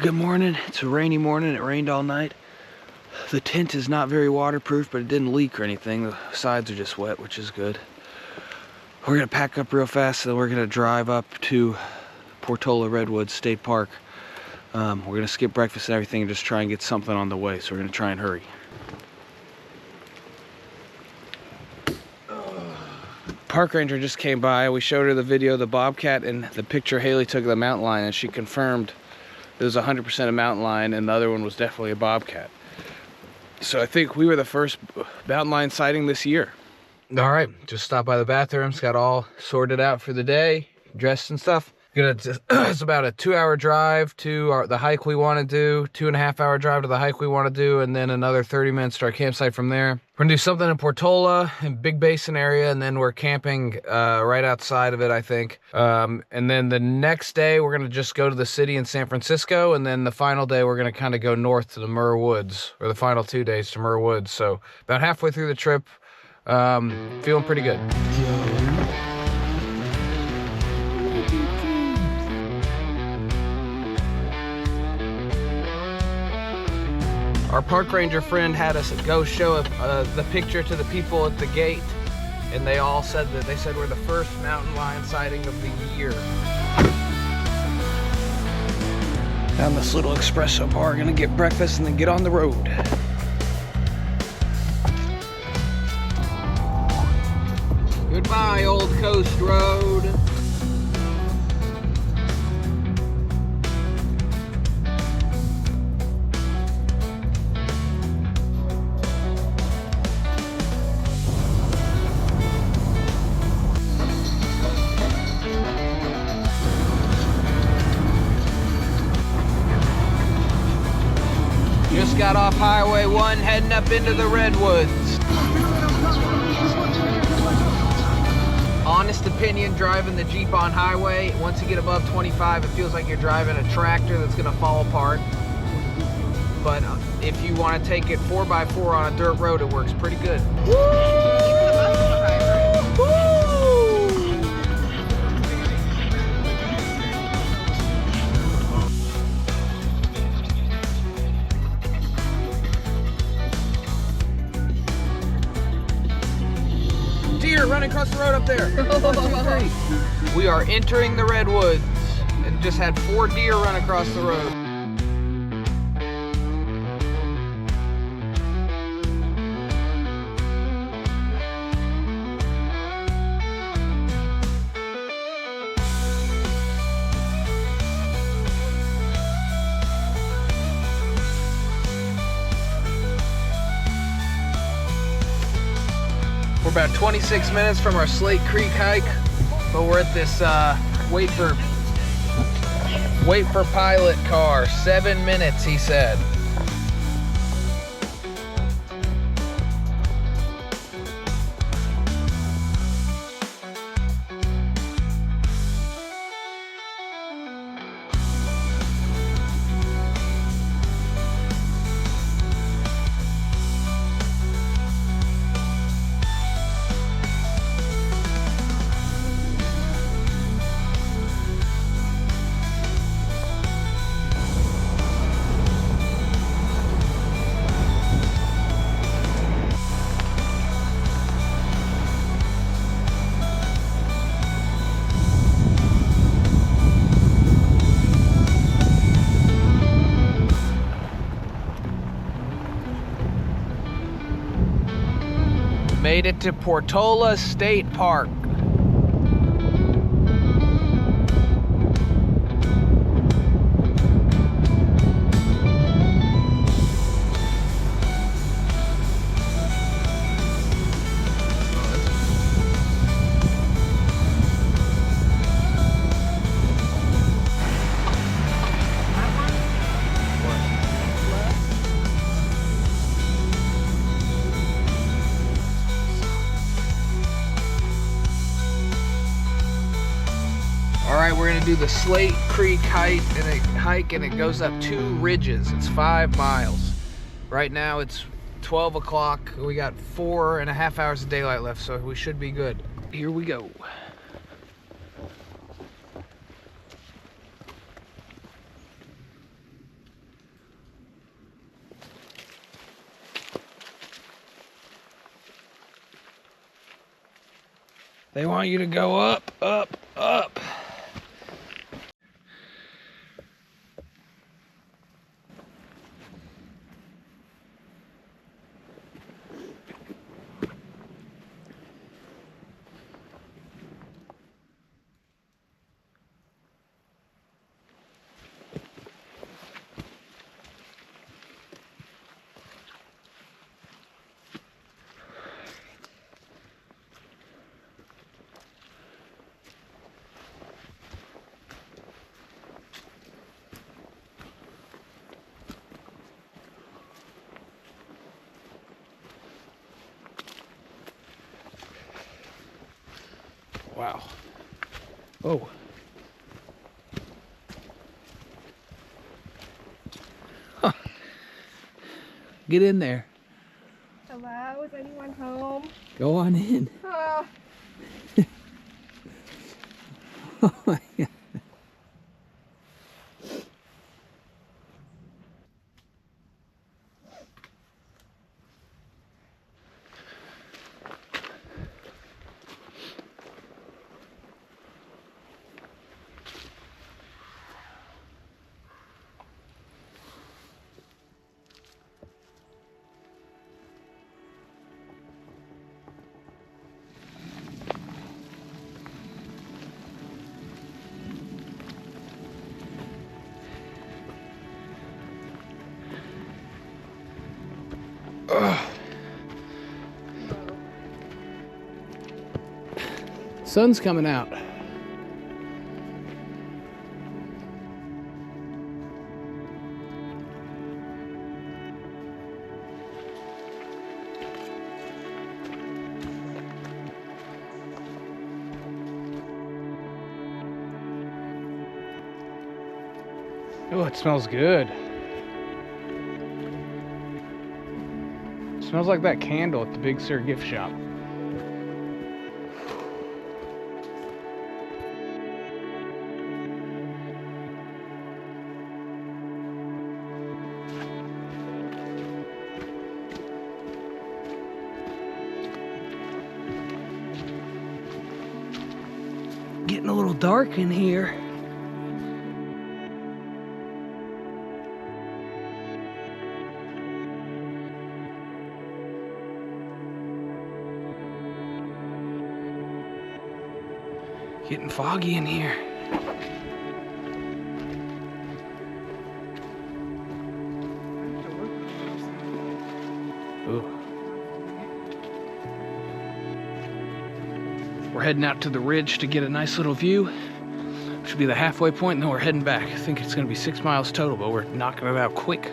Good morning. It's a rainy morning. It rained all night. The tent is not very waterproof, but it didn't leak or anything. The sides are just wet, which is good. We're gonna pack up real fast, and we're gonna drive up to Portola Redwoods State Park. We're gonna skip breakfast and everything and just try and get something on the way. So we're gonna try and hurry. Park ranger just came by. We showed her the video of the bobcat and the picture Haley took of the mountain lion, and she confirmed it was 100% a mountain lion, and the other one was definitely a bobcat. So I think we were the first mountain lion sighting this year. All right, just stopped by the bathrooms, got all sorted out for the day, dressed and stuff. It's about a 2-hour drive to the hike we want to do, 2.5-hour drive to the hike we want to do, and then another 30 minutes to our campsite from there. We're gonna do something in Portola, in Big Basin area, and then we're camping right outside of it, I think. And then the next day, we're gonna just go to the city in San Francisco, and then the final day, we're gonna kind of go north to the Muir Woods, or the final 2 days to Muir Woods. So about halfway through the trip, feeling pretty good. Our park ranger friend had us go show the picture to the people at the gate, and they all said that we're the first mountain lion sighting of the year. Found this little espresso bar, gonna get breakfast and then get on the road. Goodbye, Old Coast Road. Just got off Highway 1, heading up into the Redwoods. Honest opinion, driving the Jeep on highway, once you get above 25, it feels like you're driving a tractor that's gonna fall apart. But if you want to take it 4x4 on a dirt road, it works pretty good. Deer running across the road up there. 1, 2, 3. We are entering the Redwoods and just had 4 deer run across the road. We're about 26 minutes from our Slate Creek hike, but we're at this wait for pilot car. 7 minutes, he said. Made it to Portola State Park. Alright, we're gonna do the Slate Creek hike, and it goes up 2 ridges. It's 5 miles. Right now it's 12 o'clock. We got 4.5 hours of daylight left, so we should be good. Here we go. They want you to go up, up, up. Wow. Oh. Huh. Get in there. Hello, is anyone home? Go on in. Oh. Oh my God. Ugh. Sun's coming out. Oh, it smells good. It smells like that candle at the Big Sur gift shop. Getting a little dark in here. Getting foggy in here. Ooh. We're heading out to the ridge to get a nice little view. Should be the halfway point, and then we're heading back. I think it's gonna be 6 miles total, but we're knocking it out quick.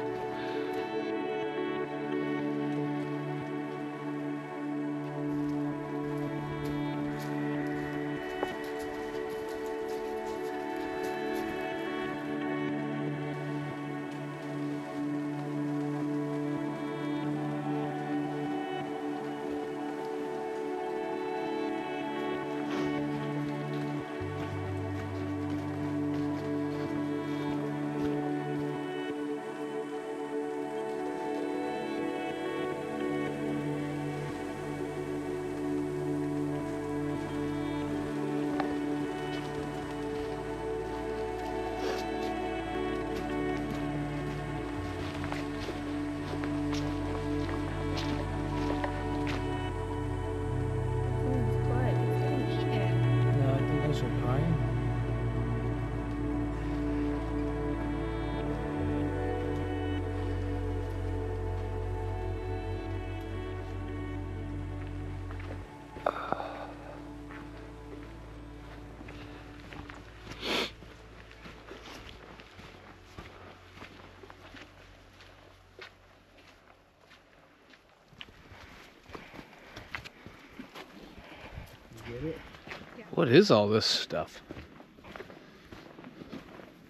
What is all this stuff?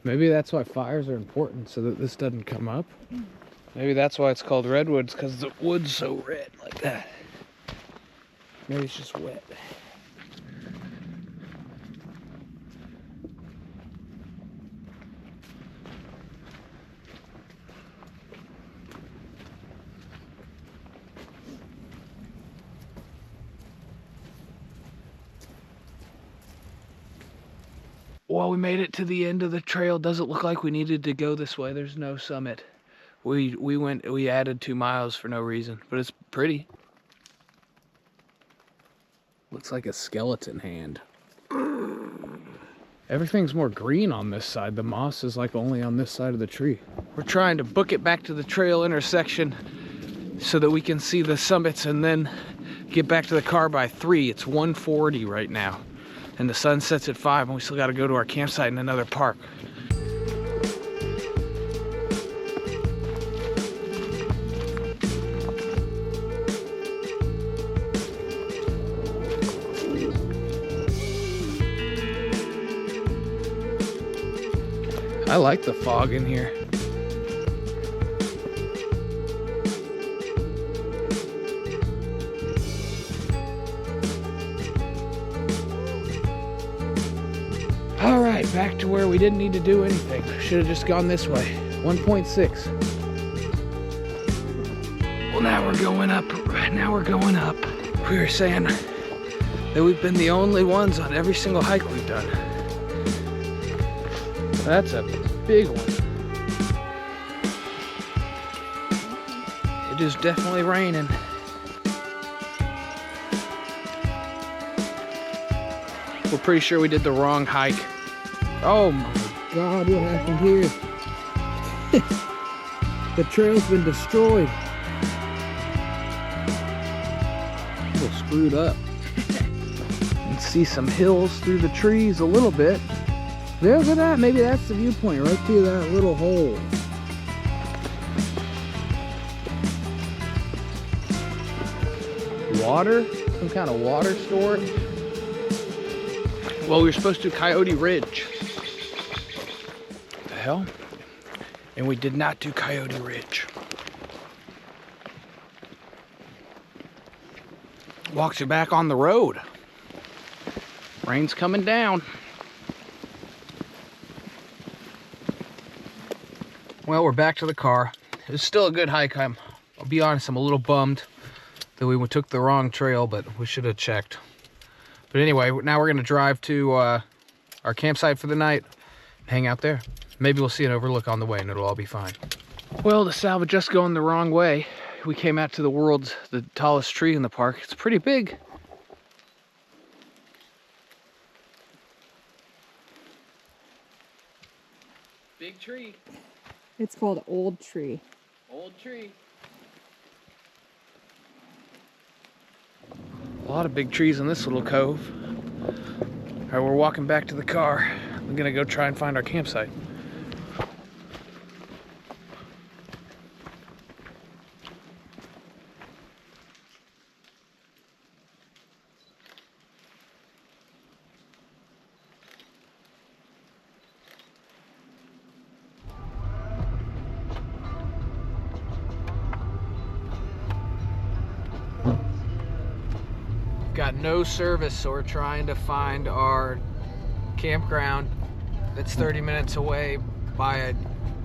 Maybe that's why fires are important, so that this doesn't come up. Maybe that's why it's called redwoods, because the wood's so red like that. Maybe it's just wet. Well, we made it to the end of the trail. Doesn't look like we needed to go this way. There's no summit. We added 2 miles for no reason, but it's pretty. Looks like a skeleton hand. Everything's more green on this side. The moss is like only on this side of the tree. We're trying to book it back to the trail intersection so that we can see the summits and then get back to the car by 3. It's 1:40 right now. And the sun sets at 5 and we still gotta go to our campsite in another park. I like the fog in here. All right, back to where we didn't need to do anything. Should have just gone this way. 1.6. Well, now we're going up. Now we're going up. We were saying that we've been the only ones on every single hike we've done. That's a big one. It is definitely raining. We're pretty sure we did the wrong hike. Oh my God, what happened here? The trail's been destroyed. A little screwed up. You can see some hills through the trees a little bit. Look at that, maybe that's the viewpoint, right through that little hole. Water? Some kind of water storage? Well, we were supposed to do Coyote Ridge. What the hell? And we did not do Coyote Ridge. Walks you back on the road. Rain's coming down. Well, we're back to the car. It was still a good hike. I'll be honest, I'm a little bummed that we took the wrong trail, but we should have checked. But anyway, now we're gonna drive to our campsite for the night, hang out there. Maybe we'll see an overlook on the way and it'll all be fine. Well, the salvage just going the wrong way. We came out to the tallest tree in the park. It's pretty big. Big tree. It's called Old Tree. Old tree. A lot of big trees in this little cove. All right, we're walking back to the car. We're gonna go try and find our campsite. Got no service, so we're trying to find our campground that's 30 minutes away by a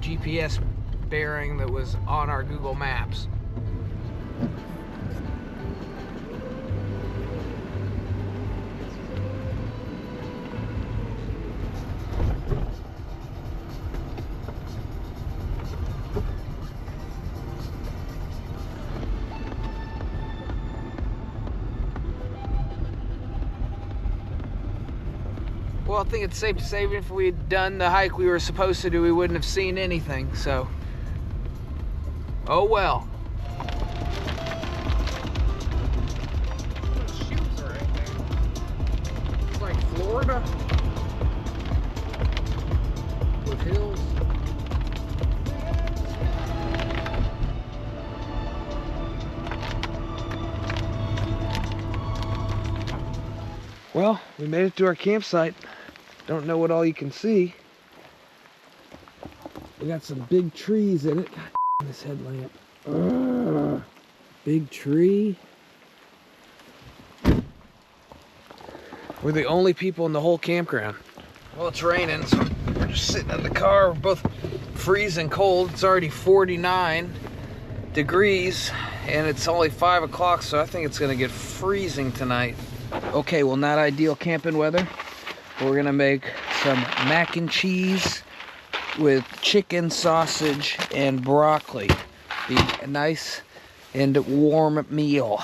GPS bearing that was on our Google Maps. Well, I think it's safe to say even if we had done the hike we were supposed to do, we wouldn't have seen anything, so. Oh well. Shoots right there. It's like Florida. With hills. Well, we made it to our campsite. Don't know what all you can see. We got some big trees in it. God damn, this headlamp. Big tree. We're the only people in the whole campground. Well, it's raining, so we're just sitting in the car. We're both freezing cold. It's already 49 degrees, and it's only 5 o'clock, so I think it's gonna get freezing tonight. Okay, well, not ideal camping weather, We're gonna make some mac and cheese with chicken, sausage, and broccoli. Be a nice and warm meal.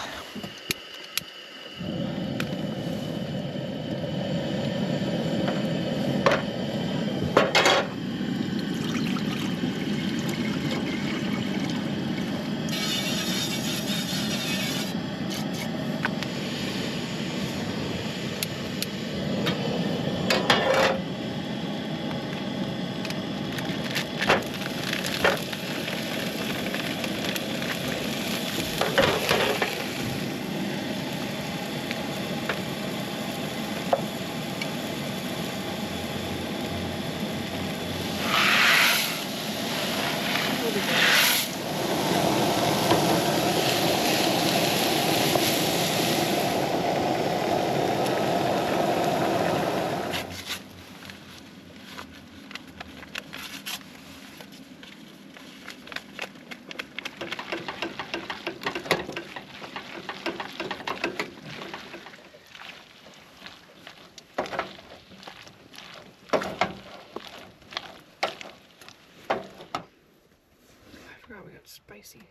We got spicy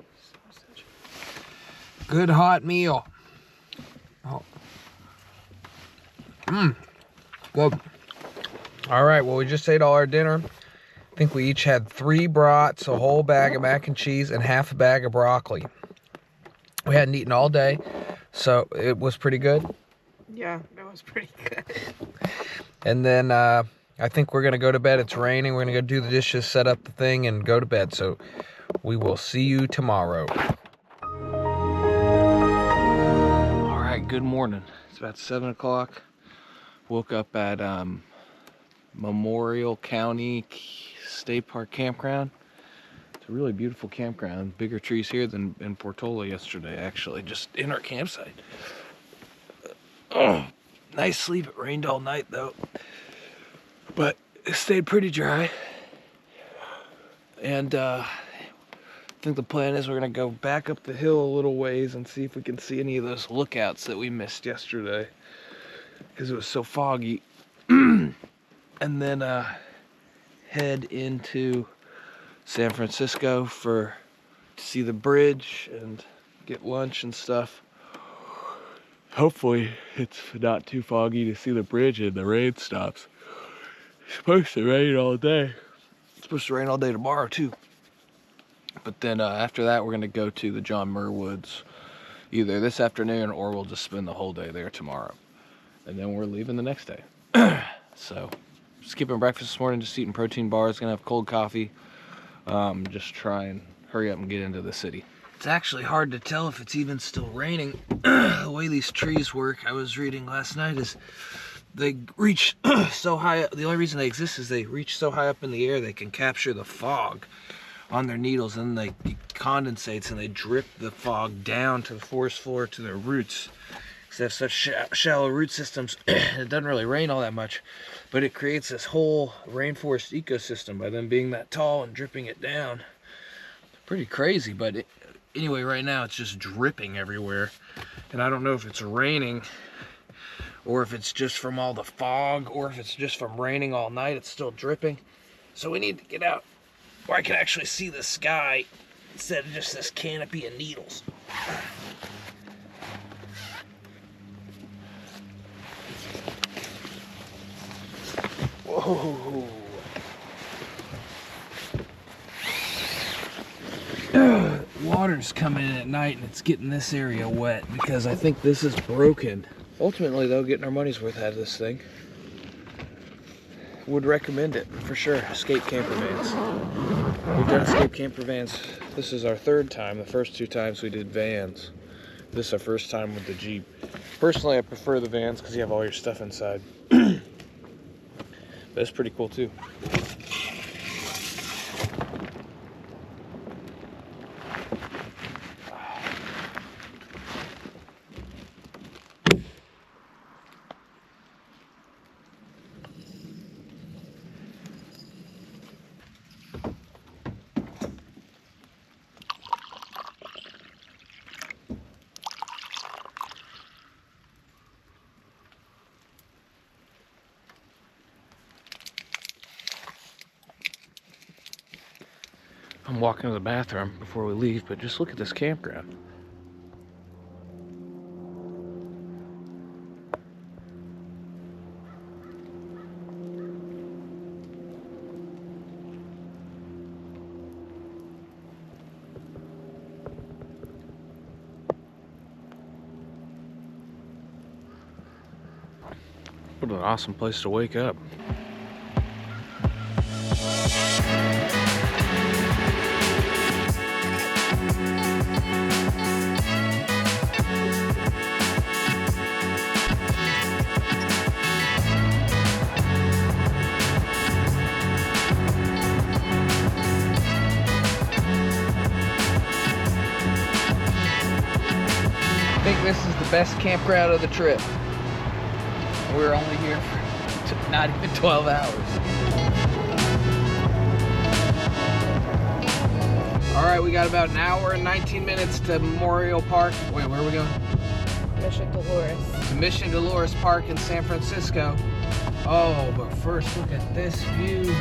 sausage. Good hot meal. Oh. Good. All right, well, we just ate all our dinner. I think we each had 3 brats, a whole bag of mac and cheese, and half a bag of broccoli. We hadn't eaten all day, so it was pretty good. Yeah, that was pretty good. And then I think we're going to go to bed. It's raining. We're going to go do the dishes, set up the thing, and go to bed. So we will see you tomorrow. All right, good morning. It's about 7 o'clock. Woke up at Memorial County State Park campground. It's a really beautiful campground. Bigger trees here than in Portola yesterday, actually, just in our campsite. Oh, nice sleep. It rained all night, though. But it stayed pretty dry. And I think the plan is we're going to go back up the hill a little ways and see if we can see any of those lookouts that we missed yesterday, because it was so foggy. And then head into San Francisco to see the bridge and get lunch and stuff. Hopefully it's not too foggy to see the bridge and the rain stops. It's supposed to rain all day. It's supposed to rain all day tomorrow too. But then after that, we're going to go to the Muir Woods either this afternoon, or we'll just spend the whole day there tomorrow. And then we're leaving the next day. So, skipping breakfast this morning, just eating protein bars, going to have cold coffee. Just try and hurry up and get into the city. It's actually hard to tell if it's even still raining. The way these trees work, I was reading last night, is they reach so high up. The only reason they exist is they reach so high up in the air they can capture the fog on their needles, and then it condensates and they drip the fog down to the forest floor to their roots. Because they have such shallow root systems, it doesn't really rain all that much, but it creates this whole rainforest ecosystem by them being that tall and dripping it down. Pretty crazy, but anyway, right now it's just dripping everywhere, and I don't know if it's raining or if it's just from all the fog, or if it's just from raining all night. It's still dripping, so we need to get out where I can actually see the sky instead of just this canopy of needles. Whoa. Water's coming in at night and it's getting this area wet because I think this is broken. Ultimately though, getting our money's worth out of this thing. Would recommend it for sure. Escape Campervans. We've done Escape Campervans. This is our 3rd time. The first 2 times we did vans. This is our first time with the Jeep. Personally, I prefer the vans because you have all your stuff inside. But it's pretty cool too. I'm walking to the bathroom before we leave, but just look at this campground. What an awesome place to wake up. I think this is the best campground of the trip. We're only here for not even 12 hours. All right, we got about an hour and 19 minutes to Memorial Park. Wait, where are we going? Mission Dolores. To Mission Dolores Park in San Francisco. Oh, but first look at this view.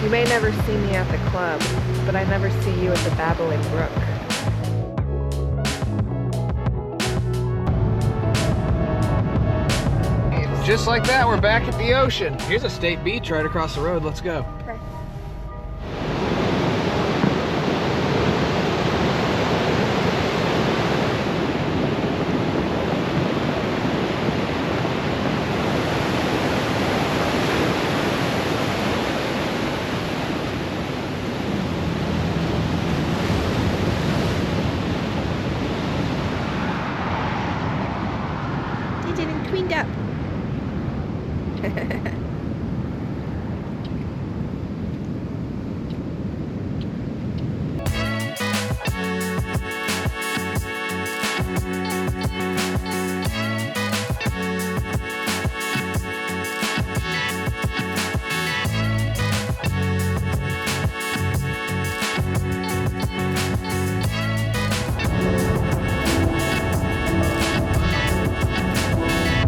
You may never see me at the club, but I never see you at the Babbling Brook. Just like that, we're back at the ocean. Here's a state beach right across the road. Let's go. Okay. Cleaned up.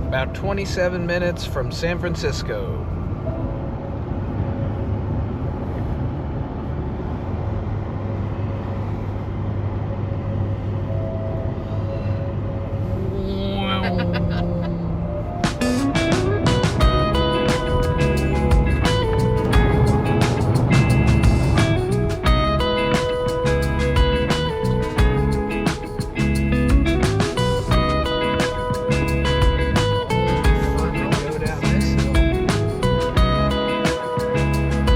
About 27 minutes from San Francisco.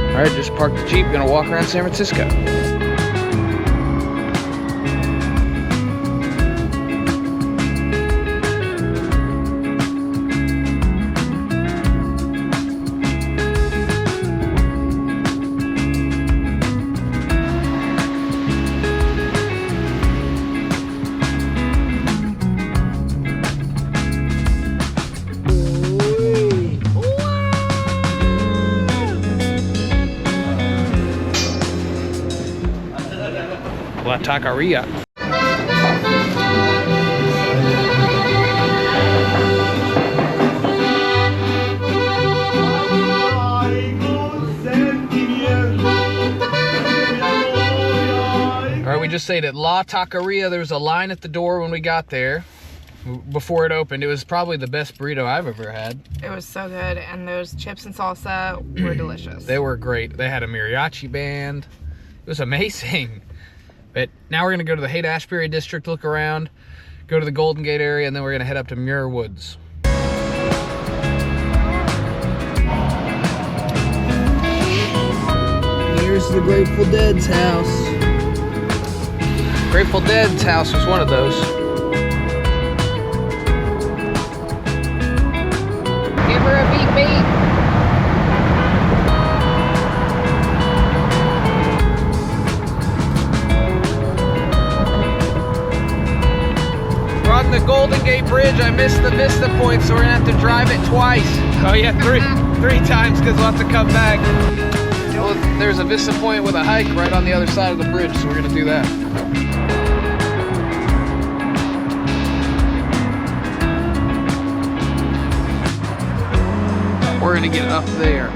All right, just parked the Jeep, gonna walk around San Francisco. La Taqueria. All right, we just stayed at La Taqueria. There was a line at the door when we got there before it opened. It was probably the best burrito I've ever had. It was so good, and those chips and salsa were delicious. They were great. They had a mariachi band. It was amazing. But now we're gonna go to the Haight-Ashbury district, look around, go to the Golden Gate area, and then we're gonna head up to Muir Woods. Here's the Grateful Dead's house. Grateful Dead's house was one of those. Give her a beat beat. the Golden Gate Bridge. I missed the Vista Point, so we're gonna have to drive it twice. Oh yeah, three times, because we'll have to come back. Well, there's a Vista Point with a hike right on the other side of the bridge, so we're gonna do that. We're gonna get up there.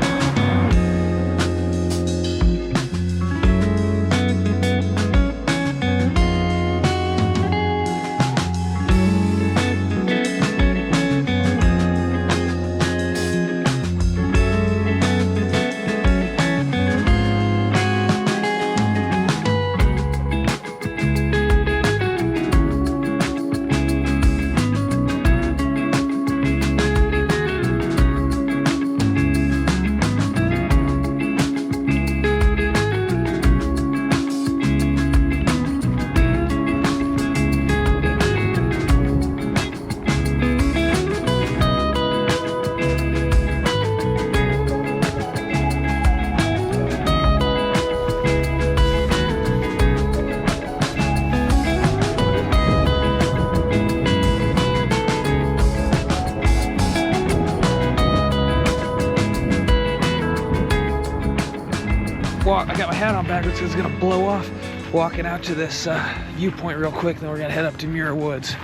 I got my hat on backwards because it's gonna blow off. Walking out to this viewpoint real quick, then we're gonna head up to Muir Woods.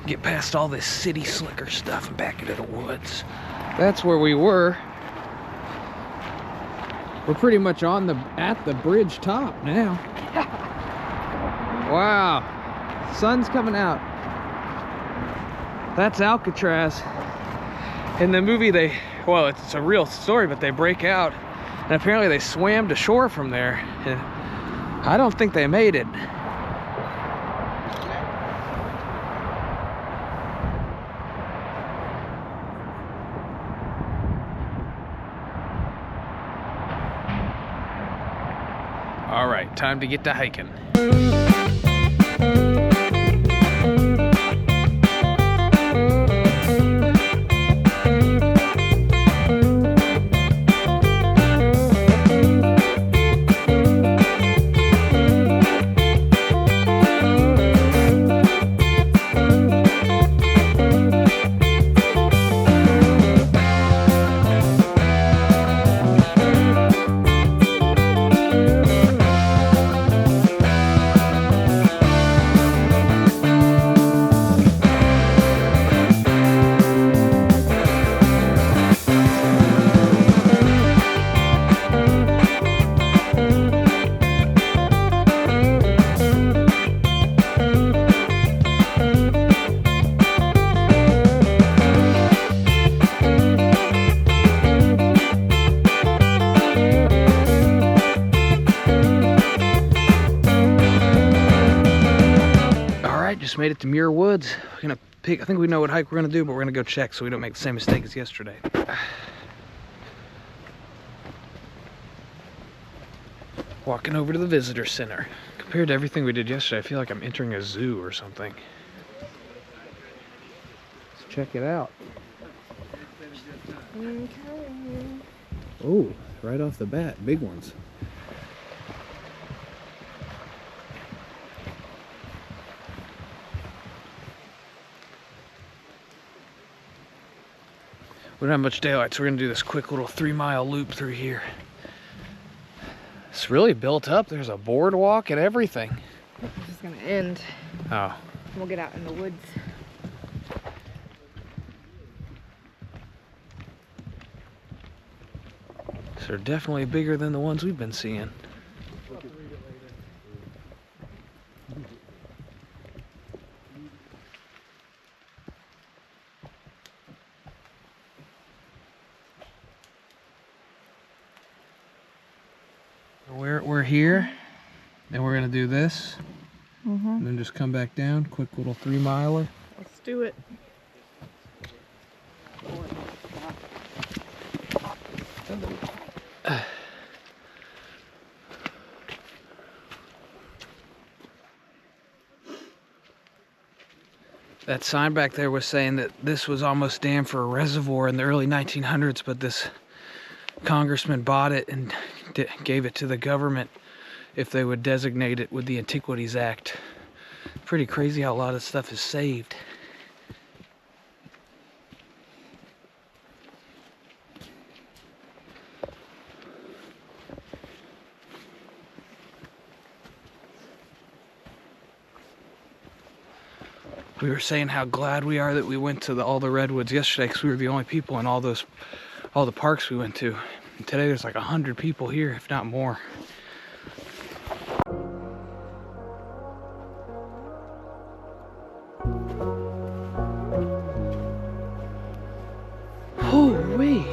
Get past all this city slicker stuff and back into the woods. That's where we were. We're pretty much at the bridge top now. Wow, sun's coming out. That's Alcatraz. In the movie, well, it's a real story, but they break out. And apparently they swam to shore from there. And I don't think they made it. All right, time to get to hiking. Just made it to Muir Woods. We're gonna pick, I think we know what hike we're gonna do, but we're gonna go check so we don't make the same mistake as yesterday. Walking over to the visitor center. Compared to everything we did yesterday, I feel like I'm entering a zoo or something. Let's check it out. Oh, right off the bat, big ones. We don't have much daylight, so we're gonna do this quick little 3-mile loop through here. It's really built up. There's a boardwalk and everything. This is gonna end. Oh. We'll get out in the woods. So they're definitely bigger than the ones we've been seeing. We're here, and we're gonna do this, and then just come back down. Quick little 3-miler. Let's do it. That sign back there was saying that this was almost dammed for a reservoir in the early 1900s, but this congressman bought it and gave it to the government if they would designate it with the Antiquities Act. Pretty crazy how a lot of stuff is saved. We were saying how glad we are that we went to all the redwoods yesterday because we were the only people in all the parks we went to. And today there's like 100 people here, if not more. Holy!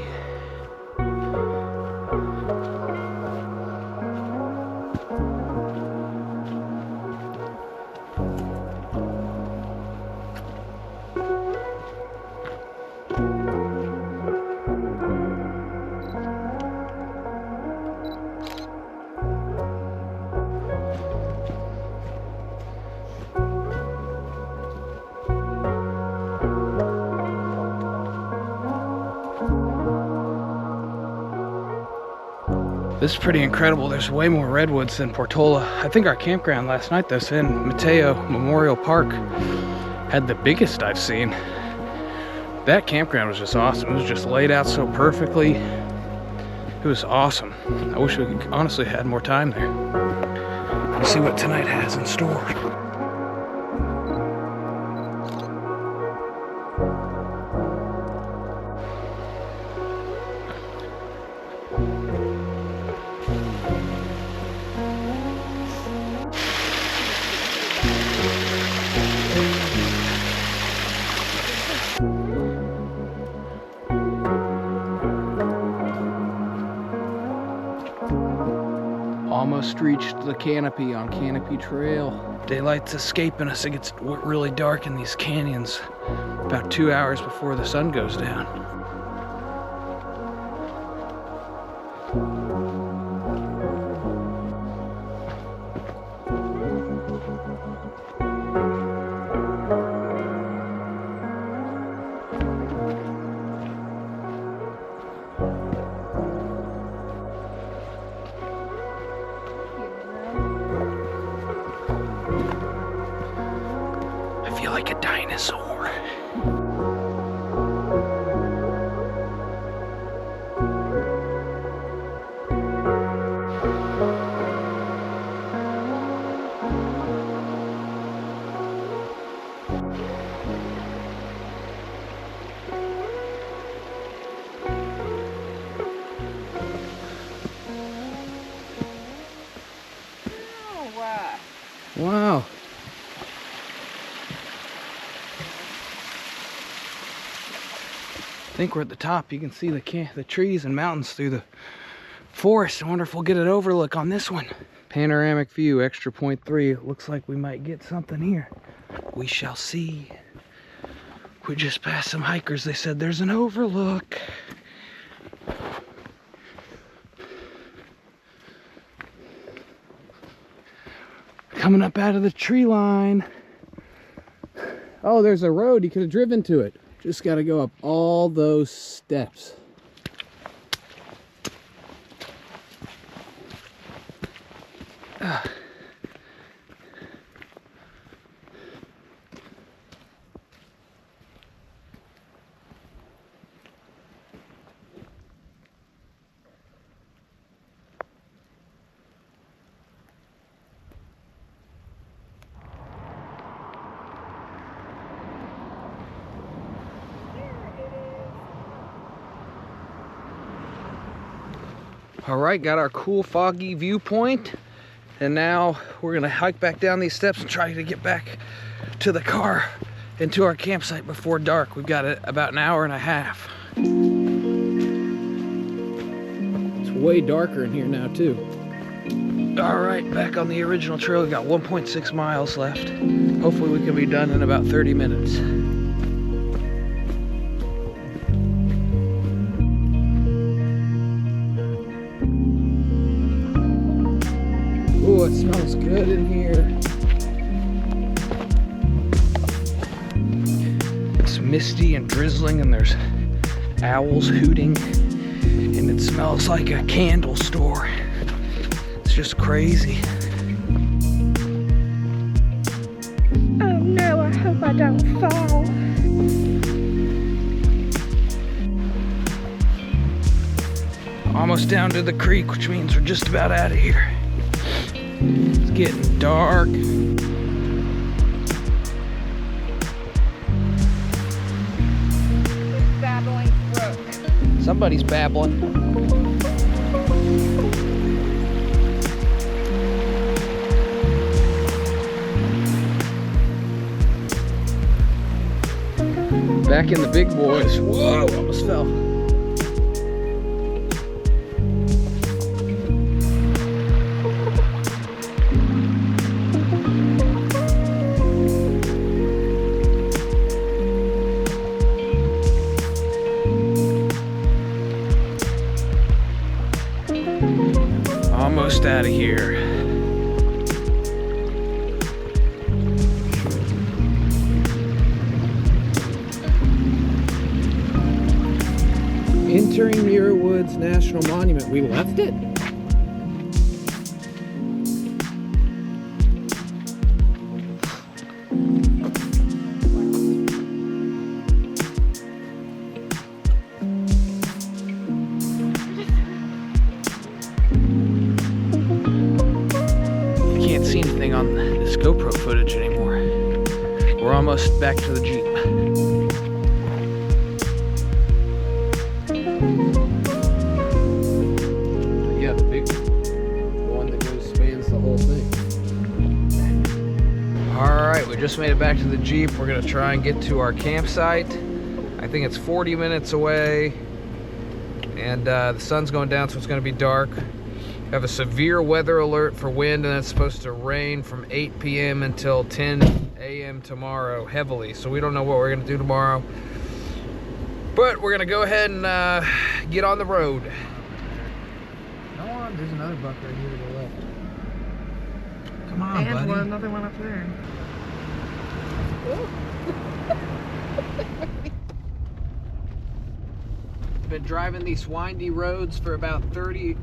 This is pretty incredible. There's way more redwoods than Portola. I think our campground last night, though, San Mateo Memorial Park, had the biggest I've seen. That campground was just awesome. It was just laid out so perfectly. It was awesome. I wish we honestly had more time there. Let's see what tonight has in store. Almost reached the canopy on Canopy Trail. Daylight's escaping us. It gets really dark in these canyons about 2 hours before the sun goes down. I feel like a dinosaur. Wow. I think we're at the top. You can see the trees and mountains through the forest. I wonder if we'll get an overlook on this one. Panoramic view, extra .3. It looks like we might get something here. We shall see. We just passed some hikers. They said there's an overlook. Coming up out of the tree line. Oh, there's a road. You could have driven to it. Just got to go up all those steps. All right, got our cool foggy viewpoint, and now we're gonna hike back down these steps and try to get back to the car and to our campsite before dark. We've got about an hour and a half. It's way darker in here now too. All right, back on the original trail. We got 1.6 miles left. Hopefully we can be done in about 30 minutes. Oh, it smells good in here. It's misty and drizzling, and there's owls hooting, and it smells like a candle store. It's just crazy. Oh no, I hope I don't fall. Almost down to the creek, which means we're just about out of here. It's getting dark. Somebody's babbling. Back in the big boys. Whoa, almost fell. Almost out of here. Entering Muir Woods National Monument. We left it? You can't see anything on this GoPro footage anymore. We're almost back to the Jeep. Yeah, the big one that goes spans the whole thing. Alright, we just made it back to the Jeep. We're gonna try and get to our campsite. I think it's 40 minutes away. And the sun's going down, so it's gonna be dark. We have a severe weather alert for wind, and it's supposed to rain from 8 p.m. until 10 a.m. tomorrow, heavily. So we don't know what we're gonna do tomorrow. But we're gonna go ahead and get on the road. Come on, there's another buck right here to the left. Come on, and buddy. Another one up there. Been driving these windy roads for about 30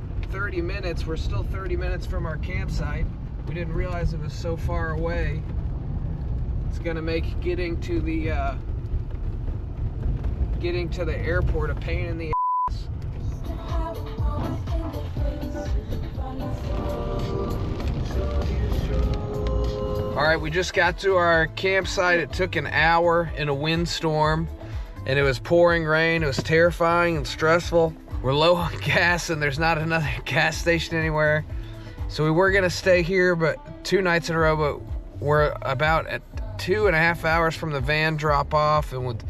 minutes. We're still 30 minutes from our campsite. We didn't realize it was so far away. It's gonna make getting to the airport a pain in the ass. All right, we just got to our campsite. It took an hour in a windstorm, and it was pouring rain. It was terrifying and stressful. We're low on gas, and there's not another gas station anywhere. So we were gonna stay here, but 2 nights in a row, but we're about at 2.5 hours from the van drop off, and with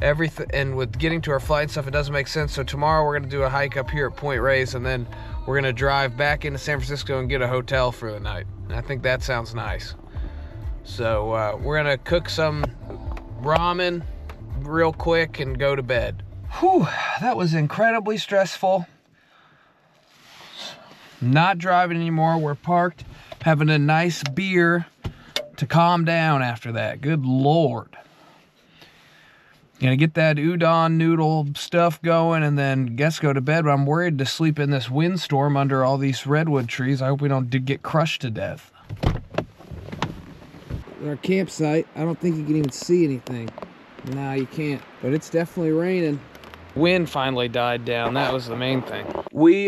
everything, and with getting to our flight and stuff, it doesn't make sense. So tomorrow we're gonna do a hike up here at Point Reyes, and then we're gonna drive back into San Francisco and get a hotel for the night. And I think that sounds nice. So we're gonna cook some ramen real quick and go to bed. Whew, that was incredibly stressful. Not driving anymore. We're parked, having a nice beer to calm down after that. Good Lord. Gonna get that udon noodle stuff going and then guess go to bed. But I'm worried to sleep in this windstorm under all these redwood trees. I hope we don't get crushed to death. At our campsite, I don't think you can even see anything. No, you can't. But it's definitely raining. Wind finally died down. That was the main thing. We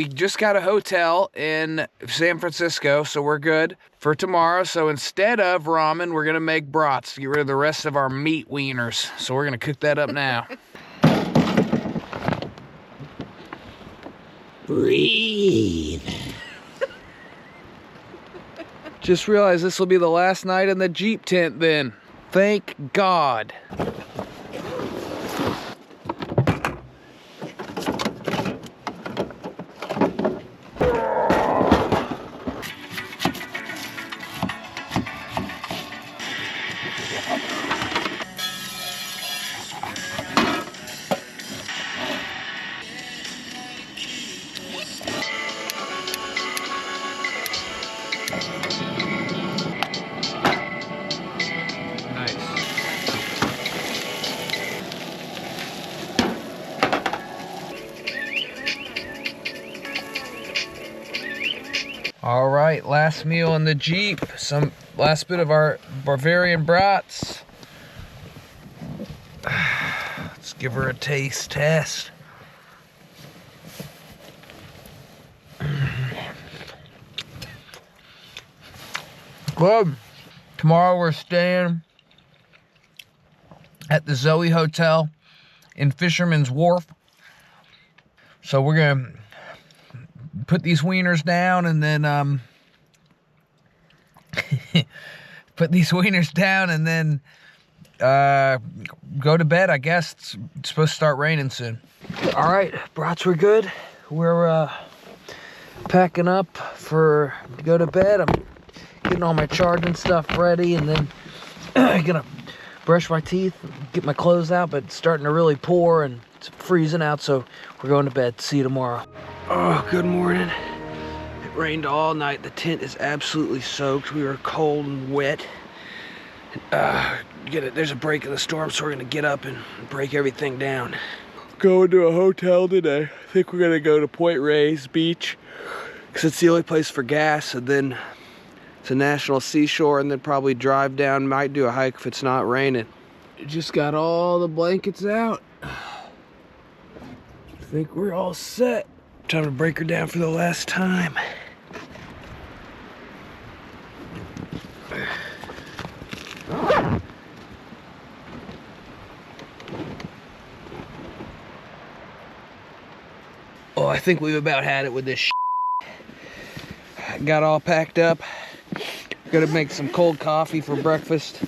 just got a hotel in San Francisco, so we're good for tomorrow. So instead of ramen, we're gonna make brats to get rid of the rest of our meat wieners. So we're gonna cook that up now. Breathe. Just realized this will be the last night in the Jeep tent then. Thank God. All right, last meal in the Jeep. Some last bit of our Bavarian brats. Let's give her a taste test. Good. Tomorrow we're staying at the Zoe Hotel in Fisherman's Wharf. So we're gonna put these wieners down and then put these wieners down and then go to bed, I guess. It's supposed to start raining soon. All right, brats, we're good. We're packing up to go to bed. I'm getting all my charging stuff ready, and then gonna brush my teeth, get my clothes out, but it's starting to really pour and it's freezing out, so we're going to bed. See you tomorrow. Oh, good morning. It rained all night. The tent is absolutely soaked. We were cold and wet. There's a break in the storm, so we're gonna get up and break everything down. Going to a hotel today. I think we're gonna go to Point Reyes Beach because it's the only place for gas, and then it's a national seashore, and then probably drive down, might do a hike if it's not raining. Just got all the blankets out. I think we're all set. Time to break her down for the last time. Oh, I think we've about had it with this shit. Got all packed up. Gonna make some cold coffee for breakfast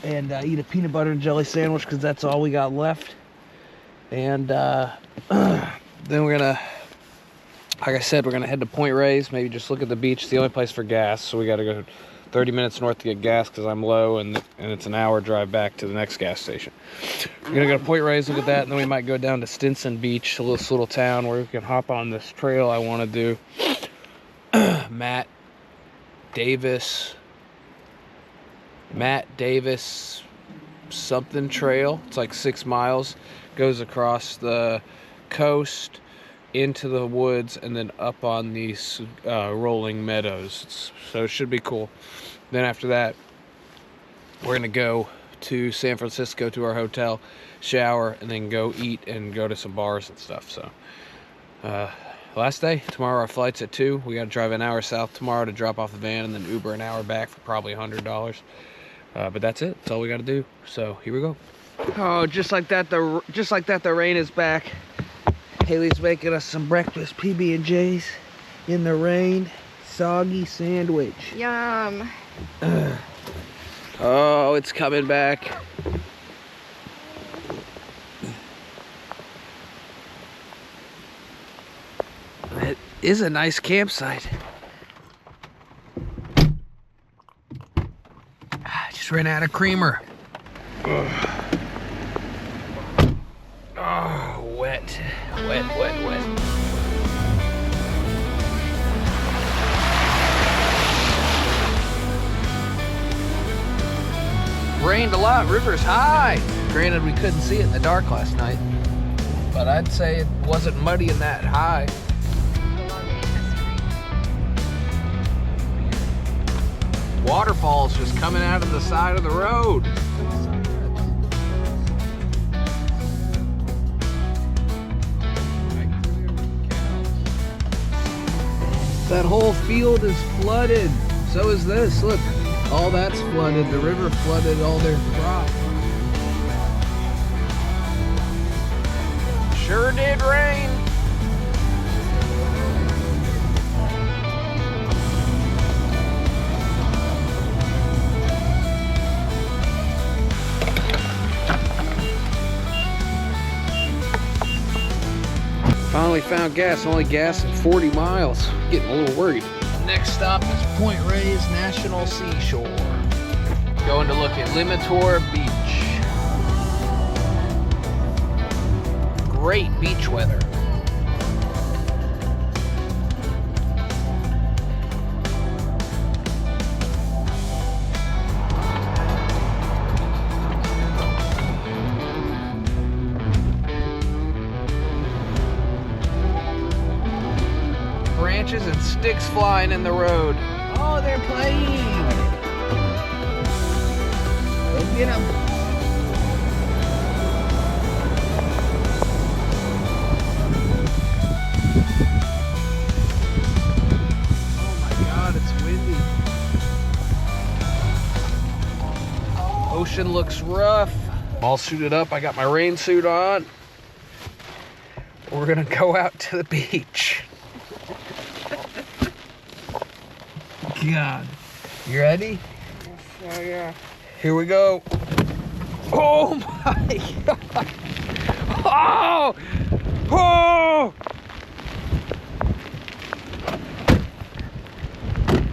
and eat a peanut butter and jelly sandwich because that's all we got left. And then we're gonna, like I said, we're gonna head to Point Reyes, maybe just look at the beach. It's the only place for gas, so we gotta go 30 minutes north to get gas because I'm low, and it's an hour drive back to the next gas station. We're gonna go to Point Reyes, look at that, and then we might go down to Stinson Beach, this little town where we can hop on this trail I want to do. Matt Davis something trail. It's like 6 miles, goes across the coast into the woods and then up on these rolling meadows. So it should be cool. Then after that, we're gonna go to San Francisco to our hotel, shower, and then go eat and go to some bars and stuff. So last day. Tomorrow our flight's at 2. We got to drive an hour south tomorrow to drop off the van, and then Uber an hour back for probably $100. But that's it. That's all we got to do. So here we go. Oh, just like that, the rain is back. Haley's making us some breakfast, PB&Js in the rain, soggy sandwich. Yum. Oh, it's coming back. It is a nice campsite. Just ran out of creamer. Oh, wet. Rained a lot, river's high. Granted, we couldn't see it in the dark last night, but I'd say it wasn't muddy and that high. Waterfalls just coming out of the side of the road. That whole field is flooded. So is this. Look, all that's flooded. The river flooded all their crop. Sure did rain. Finally found gas, only gas at 40 miles. Getting a little worried. Next stop is Point Reyes National Seashore. Going to look at Limitor Beach. Great beach weather. Branches and sticks flying in the road. Oh, they're playing. Go get them. Oh my God, it's windy. Ocean looks rough. All suited up. I got my rain suit on. We're gonna go out to the beach. God. You ready? Oh, yeah. Here we go. Oh my God. Oh! Oh!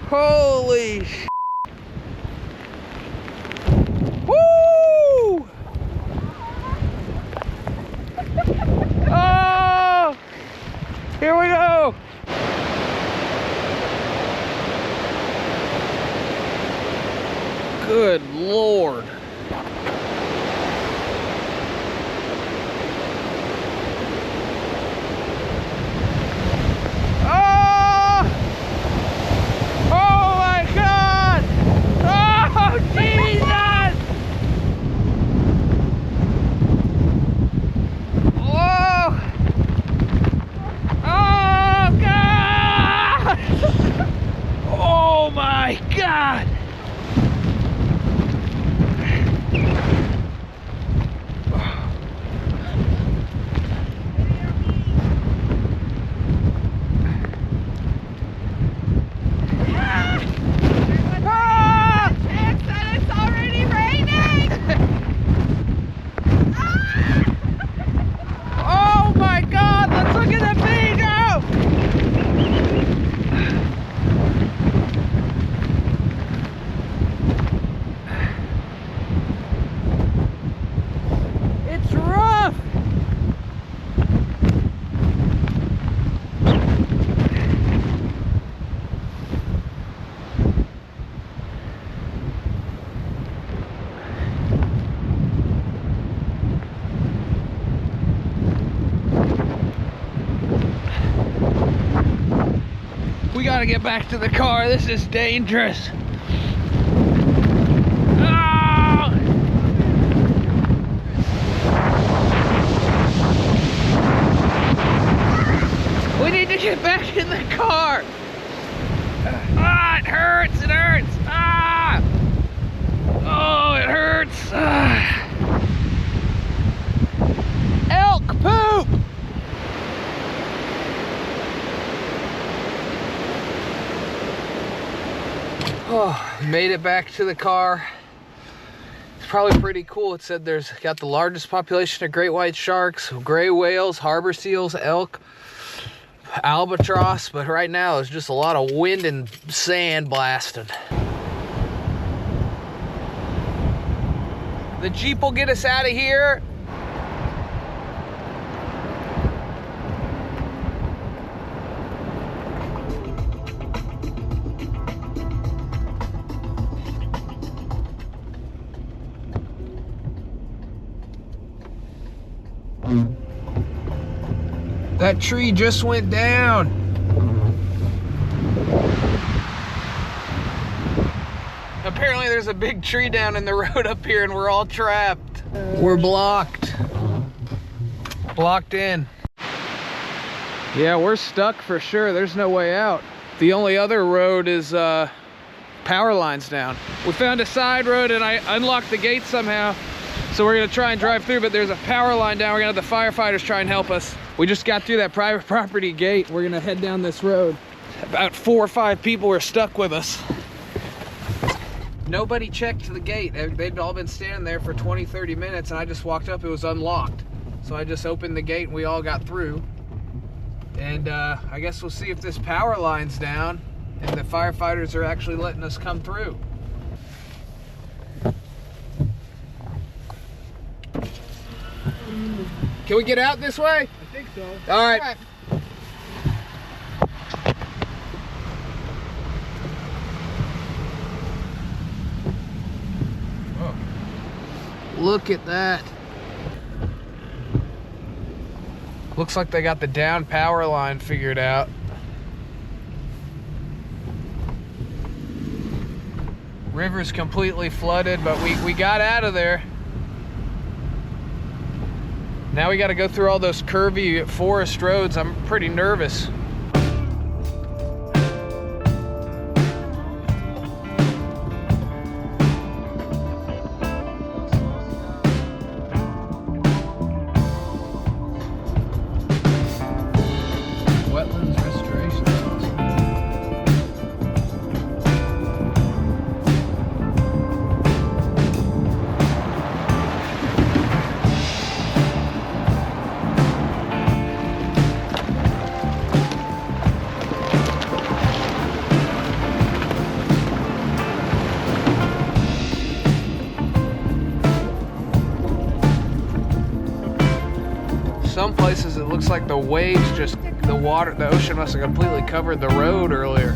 Holy sh**. Woo! Oh! Here we go. Good Lord. Oh! Oh my God! Oh, Jesus! Whoa! Oh, God! Oh my God! We gotta get back to the car. This is dangerous. Oh! We need to get back in the car. Ah, it hurts, it hurts. Ah! Oh, it hurts. Ah. Elk poop! Oh, made it back to the car. It's probably pretty cool. It said there's got the largest population of great white sharks, gray whales, harbor seals, elk, albatross, but right now it's just a lot of wind and sand blasting. The Jeep will get us out of here. That tree just went down. Apparently there's a big tree down in the road up here and we're all trapped. We're blocked. Blocked in. Yeah, we're stuck for sure. There's no way out. The only other road is power lines down. We found a side road and I unlocked the gate somehow. So we're gonna try and drive through, but there's a power line down. We're gonna have the firefighters try and help us. We just got through that private property gate. We're gonna head down this road. About 4 or 5 people were stuck with us. Nobody checked the gate. They'd all been standing there for 20, 30 minutes and I just walked up, it was unlocked. So I just opened the gate and we all got through. And I guess we'll see if this power line's down and the firefighters are actually letting us come through. Can we get out this way? I think so. All right. Oh. Look at that. Looks like they got the down power line figured out. River's completely flooded, but we got out of there. Now we got to go through all those curvy forest roads. I'm pretty nervous. Some places it looks like the waves the ocean must have completely covered the road earlier.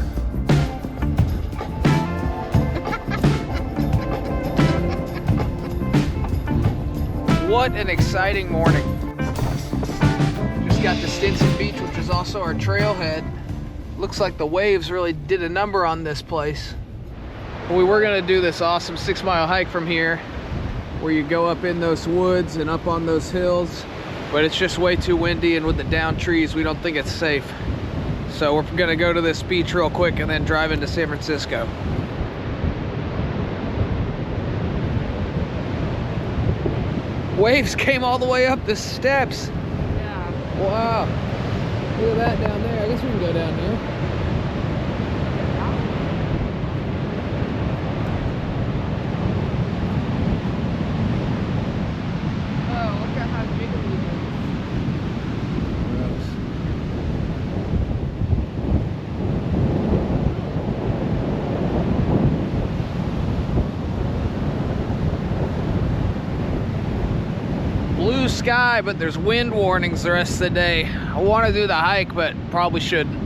What an exciting morning. Just got to Stinson Beach, which is also our trailhead. Looks like the waves really did a number on this place. We were gonna do this awesome 6-mile hike from here, where you go up in those woods and up on those hills, but it's just way too windy, and with the downed trees, we don't think it's safe. So we're gonna go to this beach real quick and then drive into San Francisco. Waves came all the way up the steps. Yeah. Wow. Look at that down there. I guess we can go down here. Oh, look at how jiggly it is. Blue sky, but there's wind warnings the rest of the day. I want to do the hike, but probably shouldn't.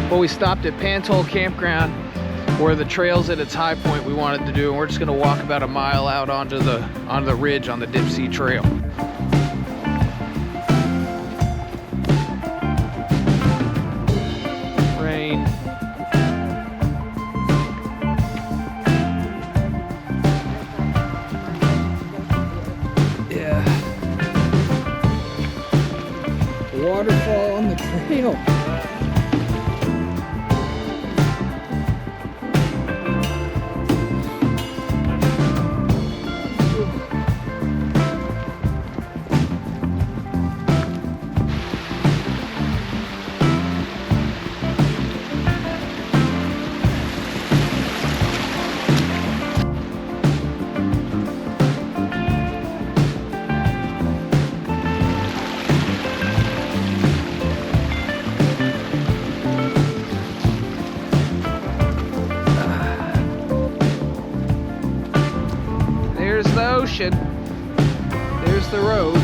Well, we stopped at Portola Campground, where the trail's at its high point we wanted to do, and we're just gonna walk about a mile out onto the ridge on the Dipsea Trail. Rain. Yeah. Waterfall on the trail. There's the ocean. There's the road.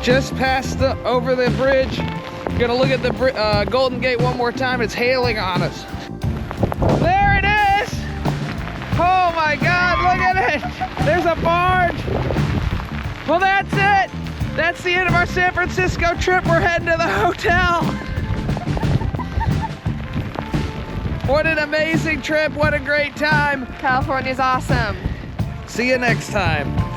Just past over the bridge. Gonna look at the Golden Gate one more time. It's hailing on us. There it is! Oh my God, look at it! There's a barge. Well, that's it. That's the end of our San Francisco trip. We're heading to the hotel. What an amazing trip. What a great time. California's awesome. See you next time.